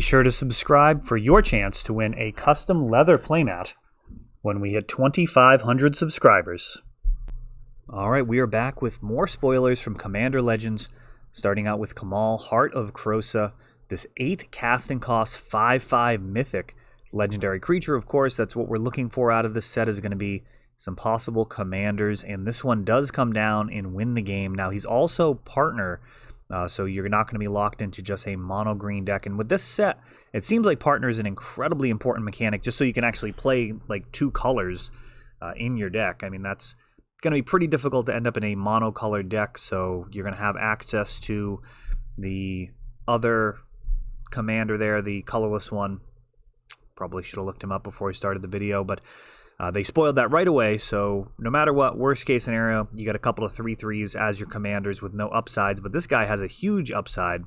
sure to subscribe for your chance to win a custom leather playmat when we hit 2,500 subscribers. Alright, we are back with more spoilers from Commander Legends, starting out with Kamahl, Heart of Krosa, this 8 casting cost 5/5 mythic legendary creature. Of course, that's what we're looking for out of this set, is going to be some possible commanders, and this one does come down and win the game. Now, he's also partner, so you're not going to be locked into just a mono green deck. And with this set, it seems like partner is an incredibly important mechanic, just so you can actually play like 2 colors in your deck. I mean, that's going to be pretty difficult to end up in a monocolored deck, so you're going to have access to the other commander there, the colorless one. Probably should have looked him up before I started the video, but they spoiled that right away, so no matter what, worst case scenario, you got a couple of 3/3s as your commanders with no upsides, but this guy has a huge upside,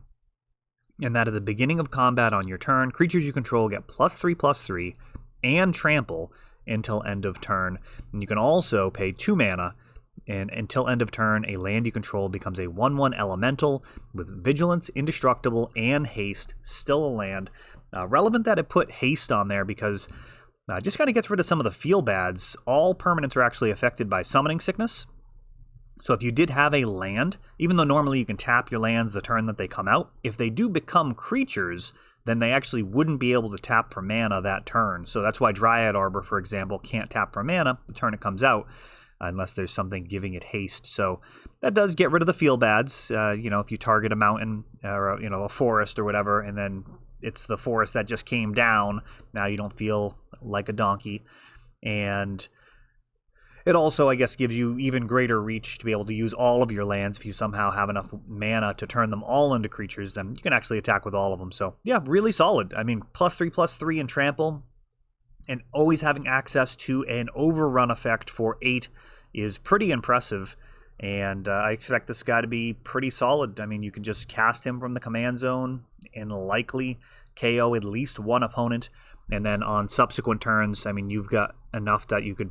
and that at the beginning of combat on your turn, creatures you control get +3/+3 and trample until end of turn. And you can also pay 2 mana, and until end of turn, a land you control becomes a 1/1 elemental with vigilance, indestructible, and haste, still a land. Relevant that it put haste on there because just kind of gets rid of some of the feel bads. All permanents are actually affected by summoning sickness. So if you did have a land, even though normally you can tap your lands the turn that they come out, if they do become creatures, then they actually wouldn't be able to tap for mana that turn. So that's why Dryad Arbor, for example, can't tap for mana the turn it comes out, unless there's something giving it haste. So that does get rid of the feel bads. If you target a mountain or a forest or whatever, and then it's the forest that just came down, now you don't feel like a donkey. And it also, I guess, gives you even greater reach to be able to use all of your lands. If you somehow have enough mana to turn them all into creatures, then you can actually attack with all of them. So yeah, really solid. I mean, +3/+3 and trample, and always having access to an overrun effect for 8 is pretty impressive. And I expect this guy to be pretty solid. I mean, you can just cast him from the command zone and likely KO at least one opponent. And then on subsequent turns, I mean, you've got enough that you could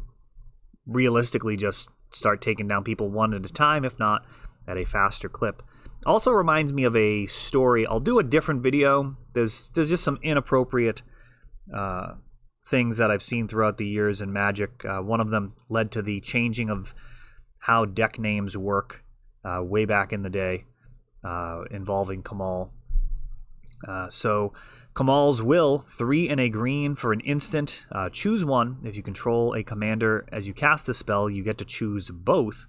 realistically just start taking down people one at a time, if not at a faster clip. Also reminds me of a story. I'll do a different video. There's just some inappropriate things that I've seen throughout the years in Magic. One of them led to the changing of how deck names work way back in the day, involving Kamahl. So Kamahl's Will, 3 and a green for an instant. Choose one. If you control a commander as you cast the spell, you get to choose both.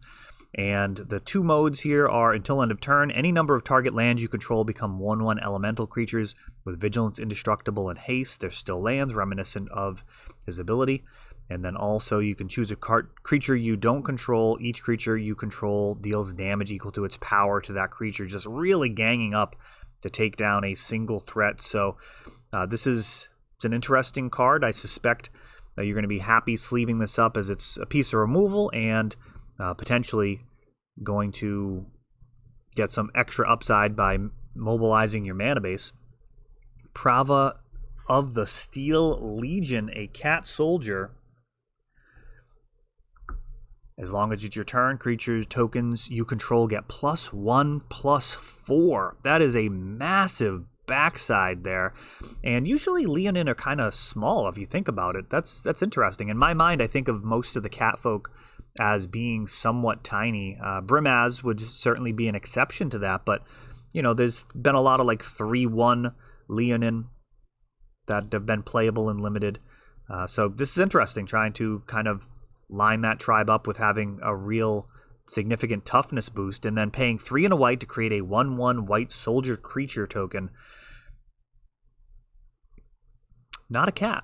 And the 2 modes here are until end of turn, any number of target lands you control become 1/1 elemental creatures with vigilance, indestructible, and haste. They're still lands, reminiscent of his ability. And then also you can choose a creature you don't control. Each creature you control deals damage equal to its power to that creature, just really ganging up to take down a single threat. So it's an interesting card. I suspect that you're going to be happy sleeving this up, as it's a piece of removal and potentially going to get some extra upside by mobilizing your mana base. Prava of the Steel Legion, a cat soldier. As long as it's your turn, creatures, tokens you control get +1/+4. That is a massive backside there. And usually Leonin are kind of small if you think about it. That's interesting. In my mind, I think of most of the cat folk as being somewhat tiny. Brimaz would certainly be an exception to that, but there's been a lot of like 3/1 Leonin that have been playable and limited. So this is interesting, trying to kind of line that tribe up with having a real significant toughness boost, and then paying 3 and a white to create a 1/1 white soldier creature token. Not a cat,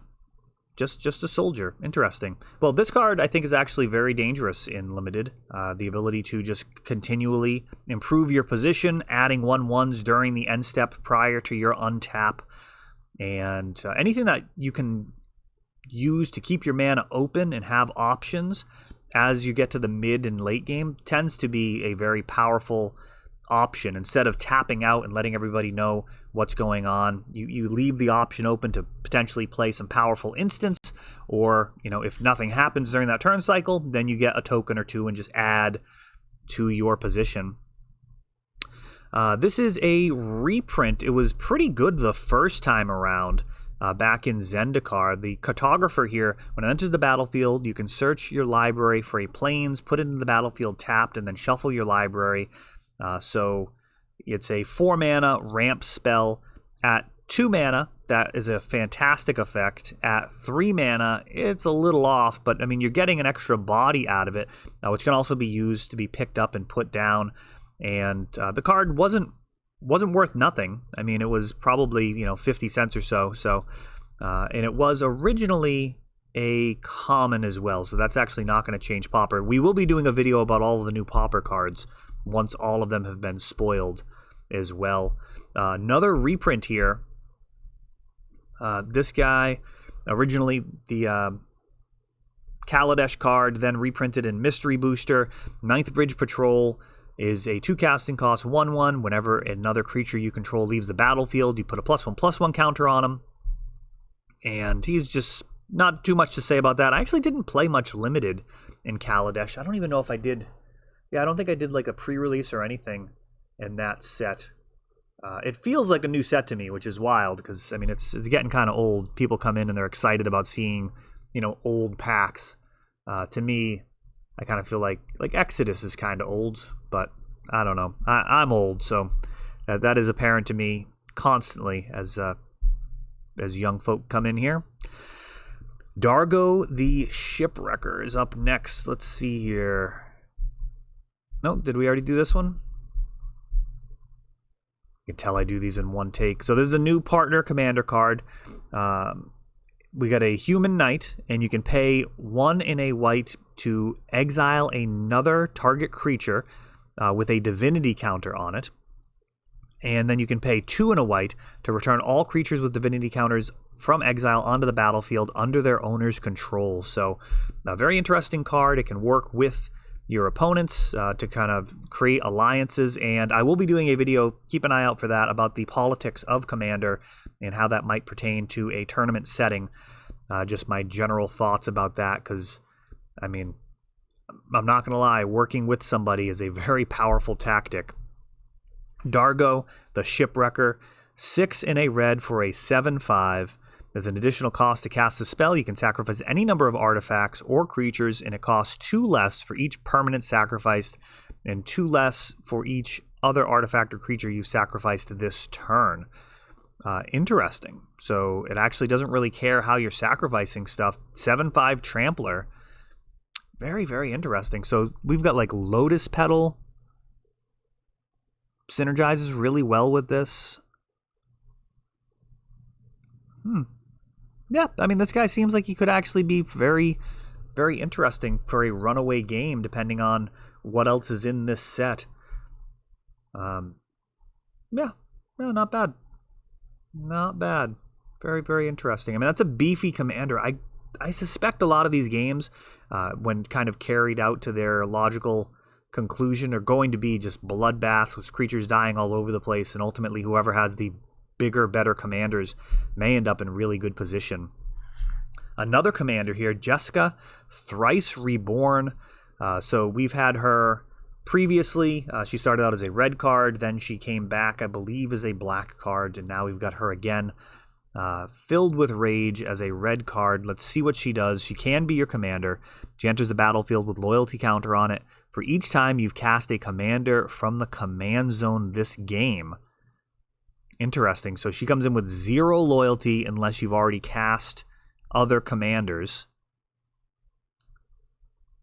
just a soldier. Interesting. Well, this card I think is actually very dangerous in limited. The ability to just continually improve your position, adding 1/1s during the end step prior to your untap, and anything that you can use to keep your mana open and have options as you get to the mid and late game tends to be a very powerful option. Instead of tapping out and letting everybody know what's going on, you leave the option open to potentially play some powerful instants, or if nothing happens during that turn cycle, then you get a token or 2 and just add to your position. This is a reprint. It was pretty good the first time around. Back in Zendikar, the Cartographer here, when it enters the battlefield, you can search your library for a plains, put it into the battlefield tapped, and then shuffle your library. So it's a 4 mana ramp spell. At 2 mana, that is a fantastic effect. At 3 mana, it's a little off, but I mean, you're getting an extra body out of it, which can also be used to be picked up and put down. And the card wasn't worth nothing. I mean, it was probably 50 cents or so. And it was originally a common as well, so that's actually not going to change Pauper. We will be doing a video about all of the new Pauper cards once all of them have been spoiled as well. Another reprint here. This guy, originally the Kaladesh card, then reprinted in Mystery Booster. Ninth Bridge Patrol is a 2 casting cost 1/1. Whenever another creature you control leaves the battlefield, you put a +1/+1 counter on him. And he's just not too much to say about that. I actually didn't play much limited in Kaladesh. I don't even know if I did. Yeah, I don't think I did like a pre-release or anything in that set. It feels like a new set to me, which is wild because I mean it's getting kind of old. People come in and they're excited about seeing old packs. To me, I kind of feel like Exodus is kind of old, but I don't know. I'm old, so that is apparent to me constantly as young folk come in here. Dargo the Shipwrecker is up next. Let's see here. No, did we already do this one? You can tell I do these in one take. So this is a new partner commander card. We got a human knight, and you can pay 1 in a white to exile another target creature with a divinity counter on it. And then you can pay 2 in a white to return all creatures with divinity counters from exile onto the battlefield under their owner's control. So a very interesting card. It can work with your opponents to kind of create alliances, and I will be doing a video, keep an eye out for that, about the politics of Commander and how that might pertain to a tournament setting. Just my general thoughts about that, because I mean, I'm not gonna lie, working with somebody is a very powerful tactic. Dargo the Shipwrecker, 6 in a red for a 7/5. There's an additional cost to cast a spell. You can sacrifice any number of artifacts or creatures, and it costs 2 less for each permanent sacrificed and 2 less for each other artifact or creature you've sacrificed this turn. Interesting. So it actually doesn't really care how you're sacrificing stuff. 7/5 Trampler. Very, very interesting. So we've got like Lotus Petal. Synergizes really well with this. Yeah, I mean, this guy seems like he could actually be very, very interesting for a runaway game, depending on what else is in this set. Yeah, no, not bad. Not bad. Very, very interesting. I mean, that's a beefy commander. I suspect a lot of these games, when kind of carried out to their logical conclusion, are going to be just bloodbaths with creatures dying all over the place, and ultimately whoever has the bigger, better commanders may end up in really good position. Another commander here, Jessica, thrice reborn. So we've had her previously. She started out as a red card, then she came back, I believe, as a black card, and now we've got her again, filled with rage as a red card. Let's see what she does. She can be your commander. She enters the battlefield with loyalty counter on it. For each time you've cast a commander from the command zone this game. Interesting. So she comes in with 0 loyalty unless you've already cast other commanders.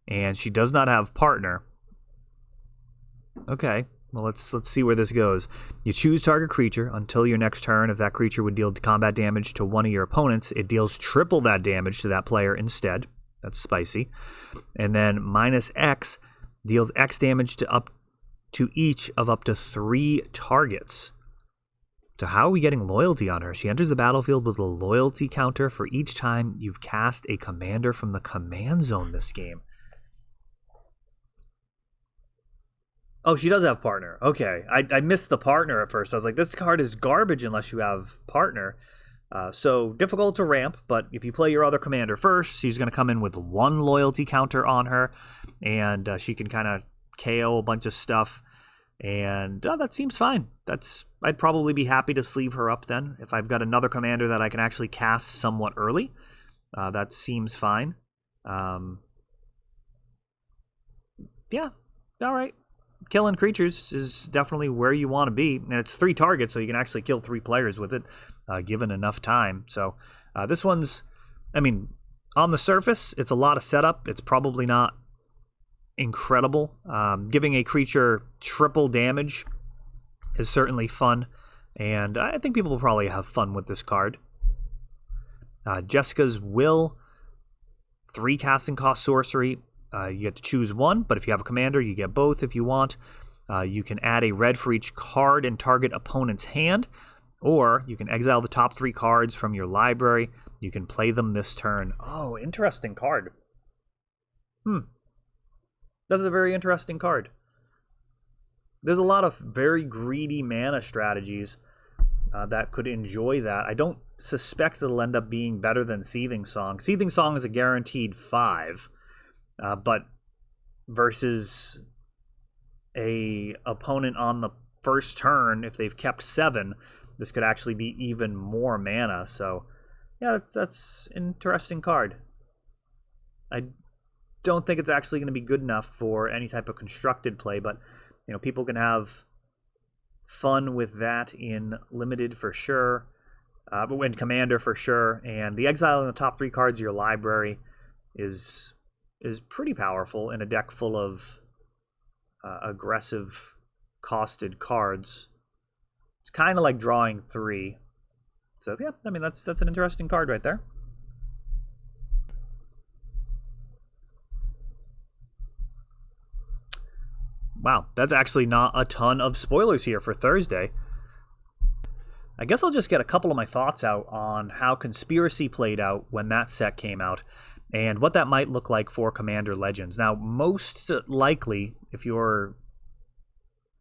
And she does not have partner. Okay, well let's see where this goes. You choose target creature until your next turn. If that creature would deal combat damage to one of your opponents, it deals triple that damage to that player instead. That's spicy. And then -X deals X damage to each of up to 3 targets. So how are we getting loyalty on her? She enters the battlefield with a loyalty counter for each time you've cast a commander from the command zone this game. Oh, she does have partner. Okay, I missed the partner at first. I was like, this card is garbage unless you have partner. So difficult to ramp, but if you play your other commander first, she's going to come in with 1 loyalty counter on her, and she can kind of KO a bunch of stuff. And that seems fine. I'd probably be happy to sleeve her up then. If I've got another commander that I can actually cast somewhat early, that seems fine. Yeah, all right. Killing creatures is definitely where you want to be. And it's 3 targets, so you can actually kill 3 players with it, given enough time. So this one's, I mean, on the surface, it's a lot of setup. It's probably not incredible. Giving a creature triple damage is certainly fun, and I think people will probably have fun with this card. Jessica's Will, 3 casting cost sorcery. You get to choose one, but if you have a commander, you get both if you want. You can add a red for each card in target opponent's hand, or you can exile the top 3 cards from your library. You can play them this turn. Oh, interesting card. That's a very interesting card. There's a lot of very greedy mana strategies that could enjoy that. I don't suspect it'll end up being better than Seething Song. Seething Song is a guaranteed 5, but versus a opponent on the first turn, if they've kept 7, this could actually be even more mana. So, yeah, that's an interesting card. I don't think it's actually going to be good enough for any type of constructed play, but people can have fun with that in limited for sure, but in commander for sure. And the exile in the top 3 cards of your library is pretty powerful in a deck full of aggressive costed cards. It's kind of like drawing 3. So yeah, I mean that's an interesting card right there. Wow, that's actually not a ton of spoilers here for Thursday. I guess I'll just get a couple of my thoughts out on how Conspiracy played out when that set came out, and what that might look like for Commander Legends. Now, most likely, if you're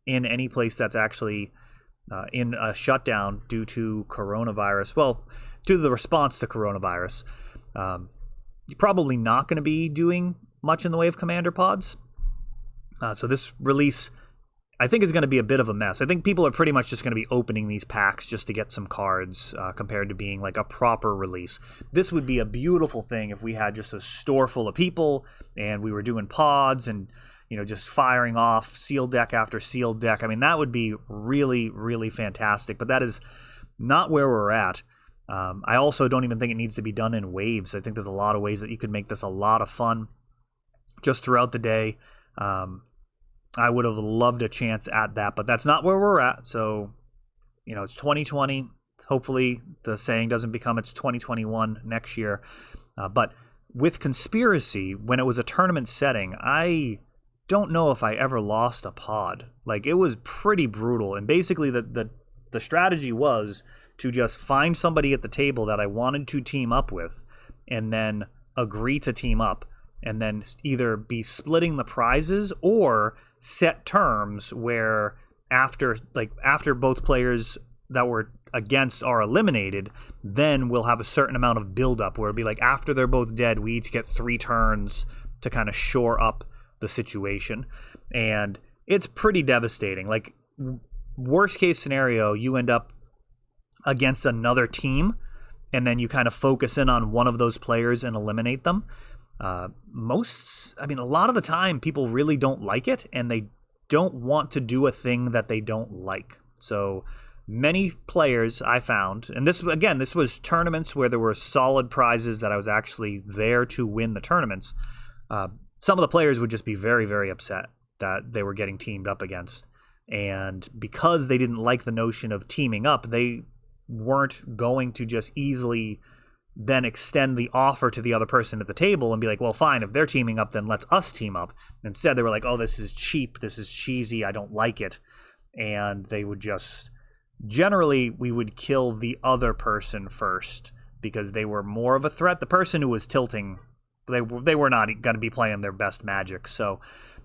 in any place that's actually in a shutdown due to coronavirus, well, due to the response to coronavirus, you're probably not going to be doing much in the way of Commander pods. So this release, I think, is going to be a bit of a mess. I think people are pretty much just going to be opening these packs just to get some cards compared to being like a proper release. This would be a beautiful thing if we had just a store full of people and we were doing pods and just firing off sealed deck after sealed deck. I mean, that would be really, really fantastic, but that is not where we're at. I also don't even think it needs to be done in waves. I think there's a lot of ways that you could make this a lot of fun just throughout the day. I would have loved a chance at that, but that's not where we're at. So, it's 2020. Hopefully the saying doesn't become it's 2021 next year. But with Conspiracy, when it was a tournament setting, I don't know if I ever lost a pod. Like, it was pretty brutal. And basically the strategy was to just find somebody at the table that I wanted to team up with and then agree to team up, and then either be splitting the prizes or set terms where after both players that were against are eliminated, then we'll have a certain amount of buildup where it'd be like after they're both dead, we each get 3 turns to kind of shore up the situation. And it's pretty devastating. Like, worst case scenario, you end up against another team and then you kind of focus in on one of those players and eliminate them. A lot of the time people really don't like it, and they don't want to do a thing that they don't like. So many players I found, and this was tournaments where there were solid prizes that I was actually there to win the tournaments. Some of the players would just be very, very upset that they were getting teamed up against. And because they didn't like the notion of teaming up, they weren't going to just easily then extend the offer to the other person at the table and be like, well, fine, if they're teaming up, then let's us team up. Instead, they were like, oh, this is cheap, this is cheesy, I don't like it. And they would just, generally, we would kill the other person first because they were more of a threat. The person who was tilting, they were not going to be playing their best Magic. So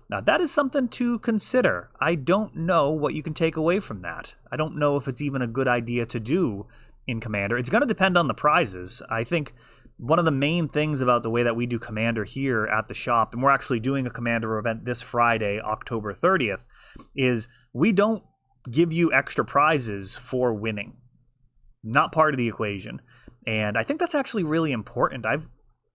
that is something to consider. I don't know what you can take away from that. I don't know if it's even a good idea to do in Commander. It's going to depend on the prizes. I think one of the main things about the way that we do Commander here at the shop, and we're actually doing a Commander event this Friday, October 30th, is we don't give you extra prizes for winning. Not part of the equation. And I think that's actually really important. I've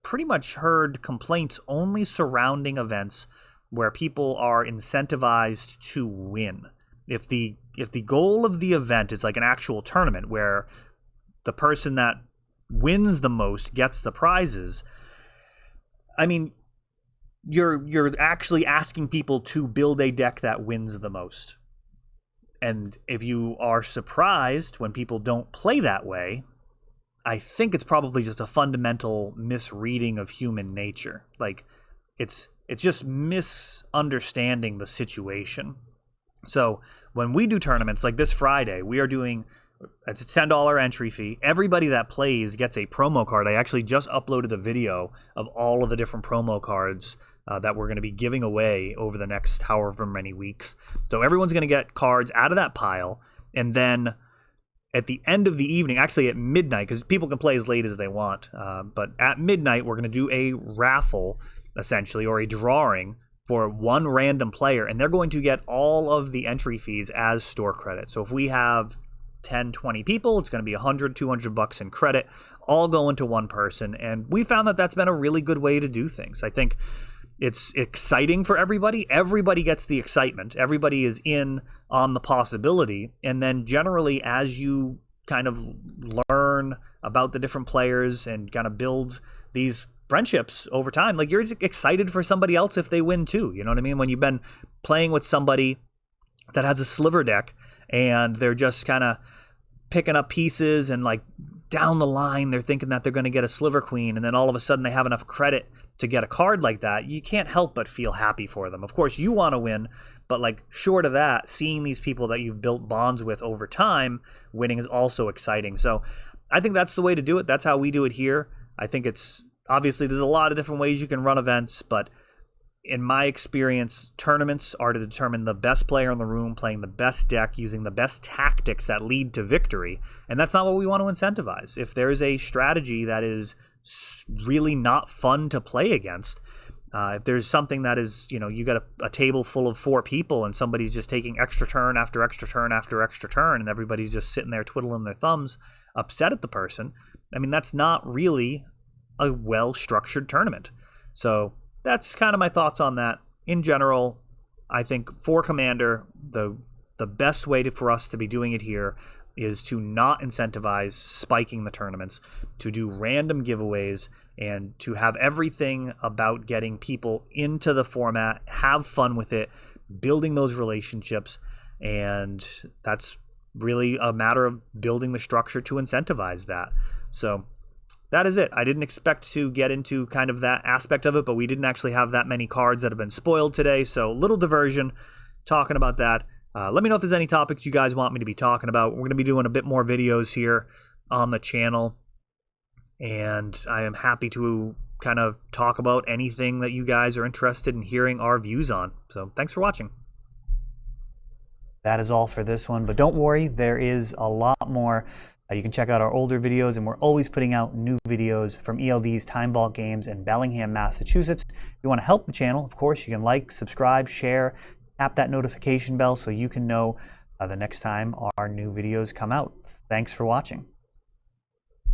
pretty much heard complaints only surrounding events where people are incentivized to win. If the goal of the event is like an actual tournament where the person that wins the most gets the prizes, I mean, you're actually asking people to build a deck that wins the most. And if you are surprised when people don't play that way, I think it's probably just a fundamental misreading of human nature. Like, it's just misunderstanding the situation. So when we do tournaments like this Friday, we are doing, it's a $10 entry fee. Everybody that plays gets a promo card. I actually just uploaded a video of all of the different promo cards that we're going to be giving away over the next however many weeks. So everyone's going to get cards out of that pile, and then at the end of the evening, actually at midnight, because people can play as late as they want, but at midnight we're going to do a raffle, essentially, or a drawing for one random player, and they're going to get all of the entry fees as store credit. So if we have 10, 20 people, it's going to be $100, $200 in credit, all going to one person. And we found that that's been a really good way to do things. I think it's exciting for everybody. Everybody gets the excitement. Everybody is in on the possibility. And then generally, as you kind of learn about the different players and kind of build these friendships over time, like, you're excited for somebody else if they win too. You know what I mean? When you've been playing with somebody that has a sliver deck and they're just kind of picking up pieces, and like down the line they're thinking that they're going to get a sliver queen, and then all of a sudden they have enough credit to get a card like that, you can't help but feel happy for them. Of course you want to win, but like, short of that, seeing these people that you've built bonds with over time winning is also exciting. So I think that's the way to do it. That's how we do it here. I think it's, obviously there's a lot of different ways you can run events, but in my experience, tournaments are to determine the best player in the room playing the best deck using the best tactics that lead to victory. And that's not what we want to incentivize. If there's a strategy that is really not fun to play against, if there's something that is, you got a table full of 4 people and somebody's just taking extra turn after extra turn after extra turn, and everybody's just sitting there twiddling their thumbs, upset at the person, I mean, that's not really a well-structured tournament. So that's kind of my thoughts on that. In general, I think for Commander, the best way for us to be doing it here is to not incentivize spiking the tournaments, to do random giveaways, and to have everything about getting people into the format, have fun with it, building those relationships, and that's really a matter of building the structure to incentivize that. So that is it. I didn't expect to get into kind of that aspect of it, but we didn't actually have that many cards that have been spoiled today, so little diversion talking about that. Let me know if there's any topics you guys want me to be talking about. We're going to be doing a bit more videos here on the channel, and I am happy to kind of talk about anything that you guys are interested in hearing our views on. So thanks for watching. That is all for this one, but don't worry, there is a lot more. You can check out our older videos, and we're always putting out new videos from ELD's Time Vault Games in Bellingham, Massachusetts. If you want to help the channel, of course, you can like, subscribe, share, tap that notification bell so you can know the next time our new videos come out. Thanks for watching.